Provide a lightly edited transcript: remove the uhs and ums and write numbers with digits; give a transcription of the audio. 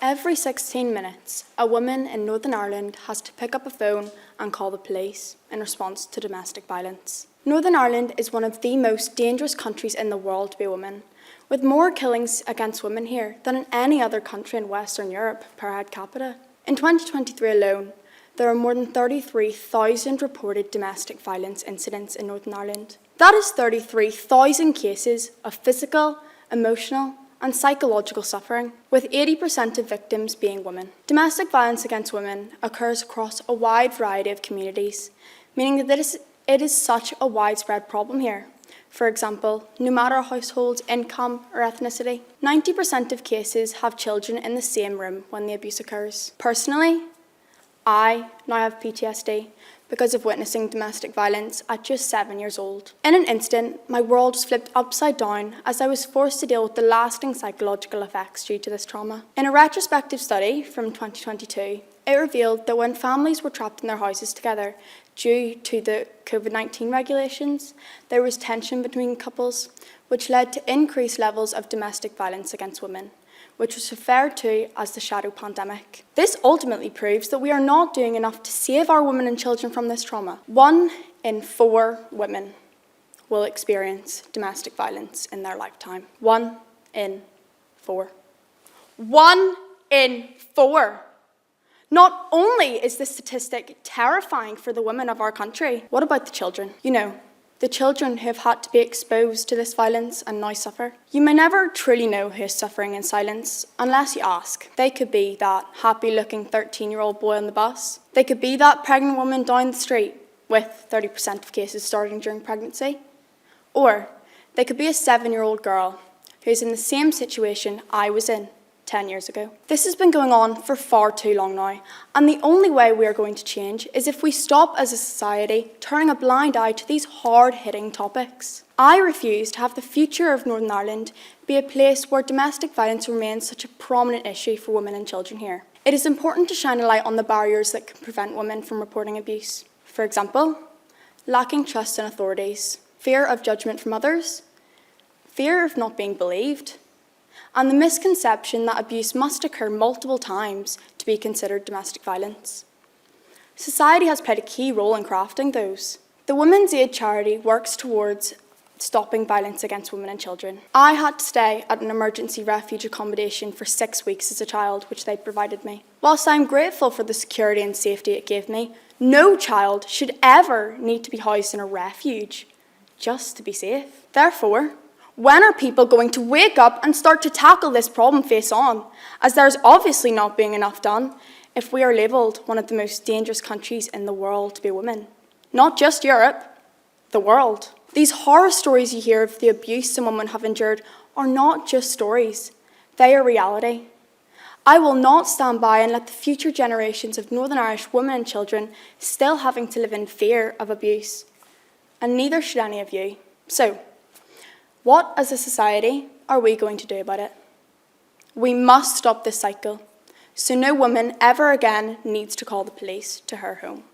Every 16 minutes, a woman in Northern Ireland has to pick up a phone and call the police in response to domestic violence. Northern Ireland is one of the most dangerous countries in the world to be a woman, with more killings against women here than in any other country in Western Europe per head capita. In 2023 alone, there are more than 33,000 reported domestic violence incidents in Northern Ireland. That is 33,000 cases of physical, emotional, and psychological suffering, with 80% of victims being women. Domestic violence against women occurs across a wide variety of communities, meaning that it is such a widespread problem here. For example, no matter a household's income or ethnicity, 90% of cases have children in the same room when the abuse occurs. Personally, I now have PTSD because of witnessing domestic violence at just 7 years old. In an instant, my world was flipped upside down as I was forced to deal with the lasting psychological effects due to this trauma. In a retrospective study from 2022, it revealed that when families were trapped in their houses together due to the COVID-19 regulations, there was tension between couples, which led to increased levels of domestic violence against women, which was referred to as the shadow pandemic. This ultimately proves that we are not doing enough to save our women and children from this trauma. 1 in 4 women will experience domestic violence in their lifetime. 1 in 4. 1 in 4! Not only is this statistic terrifying for the women of our country, what about the children? You know, the children who have had to be exposed to this violence and now suffer. You may never truly know who is suffering in silence unless you ask. They could be that happy-looking 13-year-old boy on the bus. They could be that pregnant woman down the street, with 30% of cases starting during pregnancy. Or they could be a 7-year-old girl who's in the same situation I was in 10 years ago. This has been going on for far too long now, and the only way we are going to change is if we stop as a society turning a blind eye to these hard-hitting topics. I refuse to have the future of Northern Ireland be a place where domestic violence remains such a prominent issue for women and children here. It is important to shine a light on the barriers that can prevent women from reporting abuse. For example, lacking trust in authorities, fear of judgment from others, fear of not being believed, and the misconception that abuse must occur multiple times to be considered domestic violence. Society has played a key role in crafting those. The Women's Aid charity works towards stopping violence against women and children. I had to stay at an emergency refuge accommodation for 6 weeks as a child, which they provided me. Whilst I'm grateful for the security and safety it gave me, no child should ever need to be housed in a refuge just to be safe. Therefore, when are people going to wake up and start to tackle this problem face on, as there's obviously not being enough done if we are labelled one of the most dangerous countries in the world to be a woman? Not just Europe, the world. These horror stories you hear of the abuse some women have endured are not just stories, they are reality. I will not stand by and let the future generations of Northern Irish women and children still having to live in fear of abuse, and neither should any of you. So, what, as a society, are we going to do about it? We must stop this cycle, so no woman ever again needs to call the police to her home.